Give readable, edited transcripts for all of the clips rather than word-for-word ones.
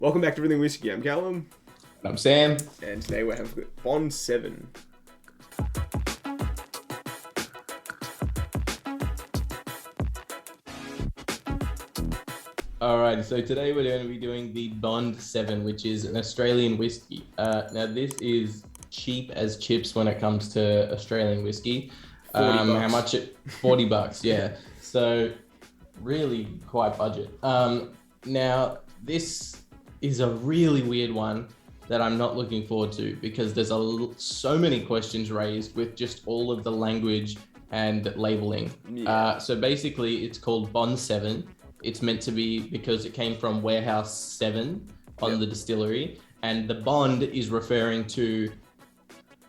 Welcome back to Everything Whiskey. I'm Callum. I'm Sam. And today we're having Bond 7. Alright, so today we're going to be doing the Bond 7, which is an Australian whiskey. Now this is cheap as chips when it comes to Australian whiskey. 40 bucks. How much? 40 bucks, yeah. So really quite budget. Now this is a really weird one that I'm not looking forward to because there's so many questions raised with just all of the language and labeling. Yeah. So basically it's called Bond 7. It's meant to be because it came from Warehouse 7 on the distillery, and the Bond is referring to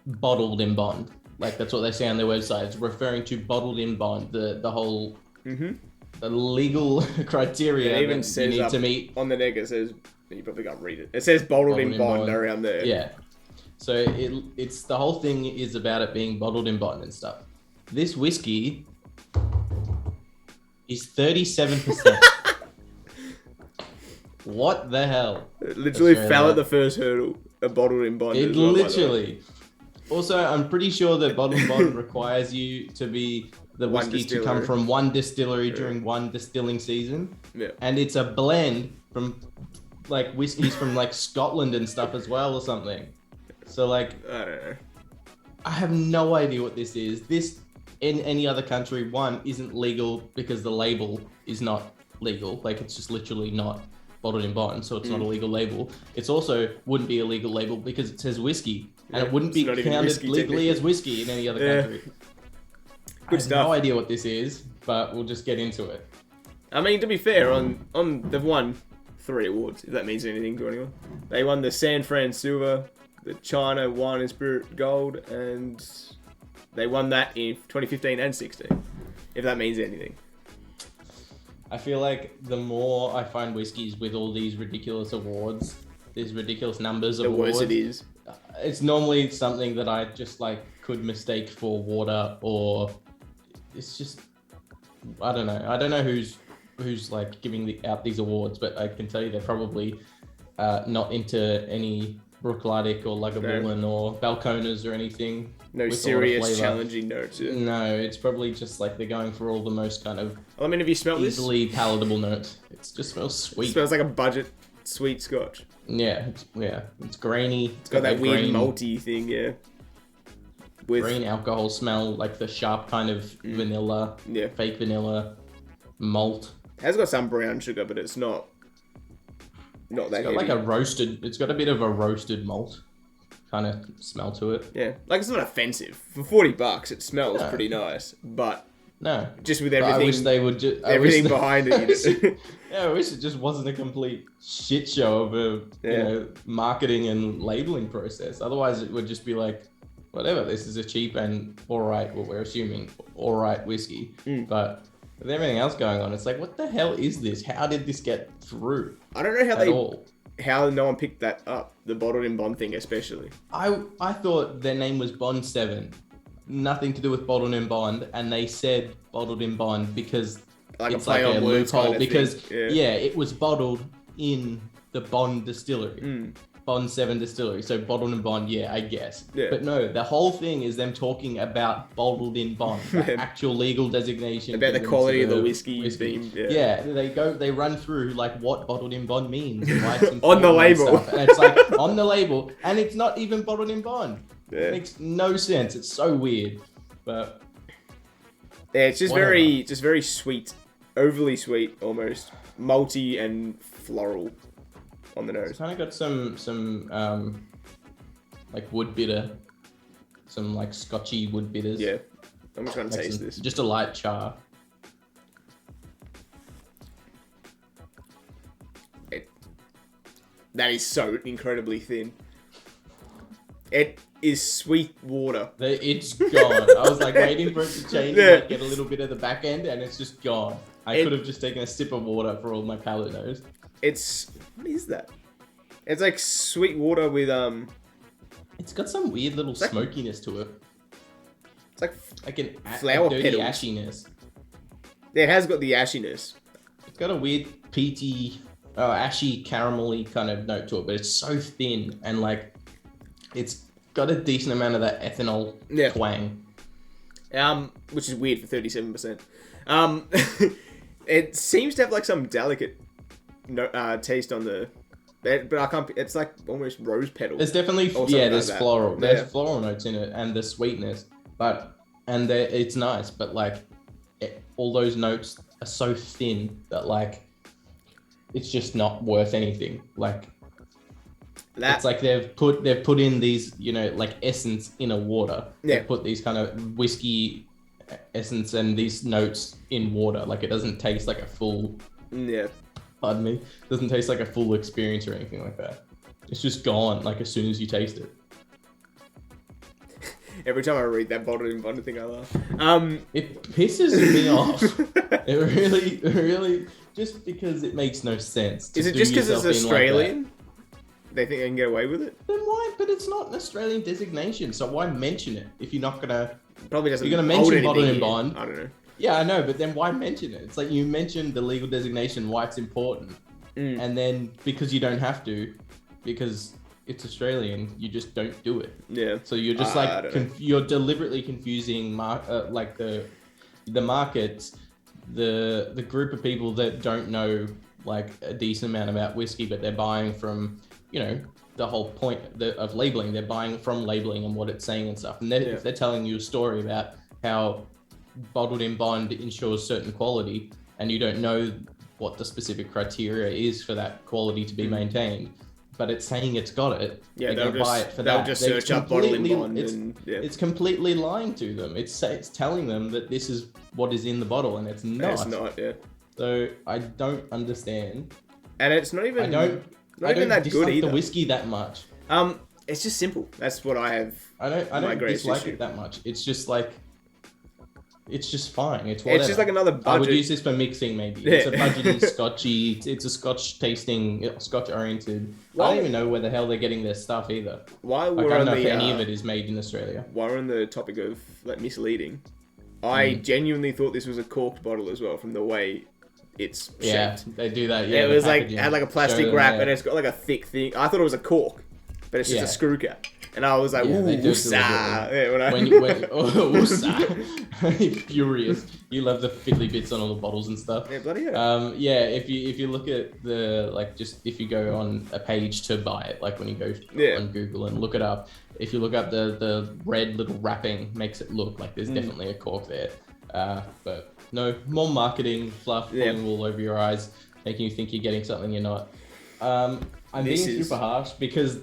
bottled in Bond. Like that's what they say on their website. It's referring to bottled in Bond. The whole the legal criteria It even that says you need to meet. on the neck, it says, you probably can't read it. It says bottled in Bond around there. Yeah. So it's the whole thing is about it being bottled in Bond and stuff. This whiskey is 37%. What the hell? It literally Australia. fell at the first hurdle. A bottled in Bond. It as well, by the way. literally. Also, I'm pretty sure that bottled in Bond requires you to be the One whiskey to come distillery. from one distillery during one distilling season. Yeah. And it's a blend from like whiskeys from like Scotland and stuff as well or something. So like, I don't know. I have no idea what this is. This in any other country, one, isn't legal because the label is not legal. Like it's just literally not bottled in Bond, so it's not a legal label. It's also wouldn't be a legal label because it says whiskey, and Yeah, it wouldn't it's be not even counted whiskey, legally technically. as whiskey in any other Yeah. country. I Good have stuff. no idea what this is, but we'll just get into it. I mean, to be fair, they've won 3 awards, if that means anything to anyone. They won the San Fran Silver, the China Wine and Spirit Gold, and they won that in 2015 and 16, if that means anything. I feel like the more I find whiskeys with all these ridiculous awards, these ridiculous numbers of The worse awards, it is. it's normally something that I just like could mistake for water, or it's just I don't know who's like giving out these awards, but I can tell you they're probably not into any Brooklytic or Lagavulin or Balcones or anything. No with a lot of serious flavour. challenging notes. Yeah. No, it's probably just like they're going for all the most kind of Well, I mean, have you smelled this? easily palatable notes. It just smells It sweet. smells like a budget sweet Scotch. Yeah, it's grainy. It's got that weird green, malty thing, yeah. With green alcohol smell, like the sharp kind of vanilla, yeah, fake vanilla, malt. it has got some brown sugar, but it's not that It's got heavy. like a roasted. It's got a bit of a roasted malt kind of smell to it. Yeah, like it's not offensive. For $40, it smells No. pretty nice, but No, just with but I wish everything, they would just everything behind it. Yeah, I wish it just wasn't a complete shit show of a marketing and labeling process. Otherwise, it would just be like, whatever. This is a cheap and alright, what we're assuming, alright whiskey. But with everything else going on, it's like, what the hell is this? How did this get through I don't know at all? how no one picked that up. The bottled in Bond thing, especially. I thought their name was Bond 7. Nothing to do with bottled in Bond, and they said bottled in Bond because Like it's a play like a on words loophole kind of because thing. it was bottled in the Bond distillery. Mm. Bond 7 distillery, so bottled in Bond, I guess. Yeah. But no, the whole thing is them talking about bottled in Bond, the actual legal designation. About the given quality to of the whiskey theme. Yeah, they run through like what bottled in Bond means and why it's On the important and label. stuff. And it's like on the label, and it's not even bottled in Bond. Yeah. It makes no sense. It's so weird, but Yeah, it's just Whatever. very sweet, overly sweet, almost malty and floral on the it's nose. kind of got some like wood bitter, some like Scotchy wood bitters. Yeah, I'm just gonna Like taste some- this. Just a light char. That is so incredibly thin. It is sweet water. It's gone. I was like waiting for it to change Yeah. and like, get a little bit of the back end, and it's just gone. I It- could have just taken a sip of water for all my palate knows. It's what is that? It's like sweet water with It's got some weird little like- smokiness to it, It's like like an Flower a dirty petals. ashiness. it has got the ashiness. It's got a weird peaty ashy caramelly kind of note to it, but it's so thin and like it's got a decent amount of that ethanol twang. Which is weird for 37%. It seems to have like some delicate taste on the, but I can't. It's like almost rose petals. There's definitely there's like floral. There's floral notes in it and the sweetness, it's nice, but like all those notes are so thin that like it's just not worth anything. Like it's like they've put in these, you know, like essence in a water. Yeah. They've put these kind of whiskey essence and these notes in water. Like it doesn't taste like a full. Yeah. Pardon me. Doesn't taste like a full experience or anything like that. It's just gone. Like as soon as you taste it. Every time I read that bottled in bond thing, I laugh. It pisses me off. It really, just because it makes no sense. Is it just because it's Australian? They think they can get away with it? Then why? But it's not an Australian designation, so why mention it if you're not gonna? Probably doesn't. You're gonna mention bottled in bond. I don't know. Yeah, I know, but then why mention it? It's like you mentioned the legal designation, why it's important, and then because you don't have to, because it's Australian, you just don't do it. Yeah. So you're just you're deliberately confusing like the markets, the group of people that don't know like a decent amount about whiskey, but they're buying from, you know, the whole point of labeling. They're buying from labeling and what it's saying and stuff. And if they're telling you a story about how bottled in bond ensures certain quality, and you don't know what the specific criteria is for that quality to be maintained, but it's saying it's got it. Yeah, they'll buy it for that. They'll just search up bottled in bond. It's completely lying to them. It's telling them that this is what is in the bottle, and it's not. It's not. Yeah. So I don't understand. And it's not even. I don't that good either. the whiskey that much. It's just simple. That's what I have. I don't dislike it that much. It's just like. It's just fine. It's whatever. It's just like another budget. I would use this for mixing, maybe. It's a budgety, scotchy. It's a Scotch tasting, Scotch oriented. I don't even know where the hell they're getting their stuff either. I don't know if any of it is made in Australia. While we're on the topic of like misleading, I genuinely thought this was a corked bottle as well from the way it's shaped. Yeah, they do that. Yeah, it was like it had like a plastic wrap and it's got like a thick thing. I thought it was a cork, but it's just a screw cap. And I was like, ooh, woosa. Furious. You love the fiddly bits on all the bottles and stuff. Yeah, bloody hell. If you look at the, like, just if you go on a page to buy it, like when you go on Google and look it up, if you look up the red little wrapping, makes it look like there's definitely a cork there. But no, more marketing fluff pulling wool over your eyes, making you think you're getting something you're not. I'm being super harsh because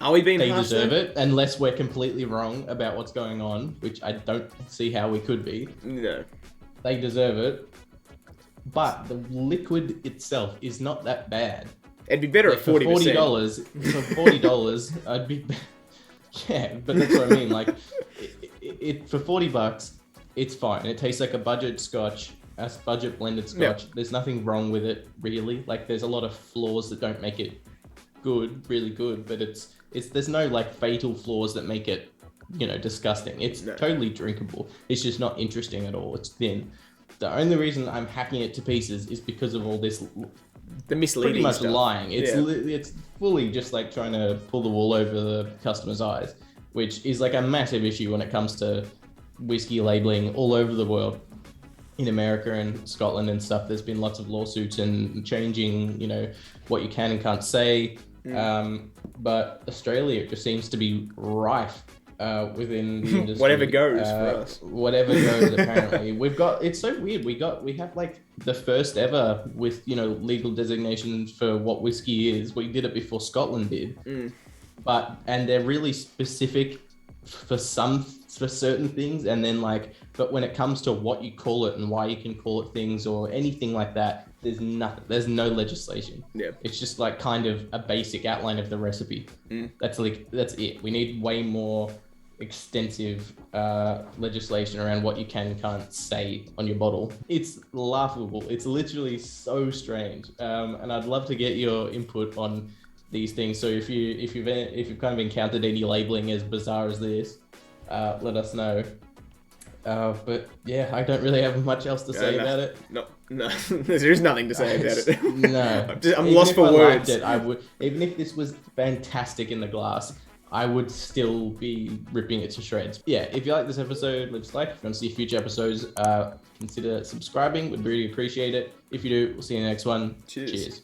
are we being they deserve it, unless we're completely wrong about what's going on, which I don't see how we could be. No. They deserve it. But the liquid itself is not that bad. It'd be better at 40%. For $40, I'd be... Yeah, but that's what I mean. Like, it for $40, it's fine. It tastes like a budget Scotch, a budget blended Scotch. There's nothing wrong with it, really. Like, there's a lot of flaws that don't make it good, really good, but there's no like fatal flaws that make it, you know, disgusting. It's totally drinkable. It's just not interesting at all. It's thin. The only reason I'm hacking it to pieces is because of all this, the misleading pretty much stuff. Lying. It's fully just like trying to pull the wool over the customer's eyes, which is like a massive issue when it comes to whiskey labeling all over the world. In America and Scotland and stuff, there's been lots of lawsuits and changing, you know, what you can and can't say. But Australia, it just seems to be rife within the industry. Whatever goes for us. Whatever goes, apparently. It's so weird. We have like the first ever with, you know, legal designation for what whiskey is. We did it before Scotland did. And they're really specific for certain things, and then like, but when it comes to what you call it and why you can call it things or anything like that, there's nothing. There's no legislation. Yeah, it's just like kind of a basic outline of the recipe. That's it. We need way more extensive legislation around what you can and can't say on your bottle. It's laughable. It's literally so strange. And I'd love to get your input on these things. So if you've kind of encountered any labeling as bizarre as this, let us know. But yeah, I don't really have much else to say about it. No, there is nothing to say about it. No, I'm Even lost if for I words. liked it, I would. Even if this was fantastic in the glass, I would still be ripping it to shreds. Yeah, if you like this episode, leave us a like. If you want to see future episodes, consider subscribing. We'd really appreciate it. If you do, we'll see you in the next one. Cheers. Cheers.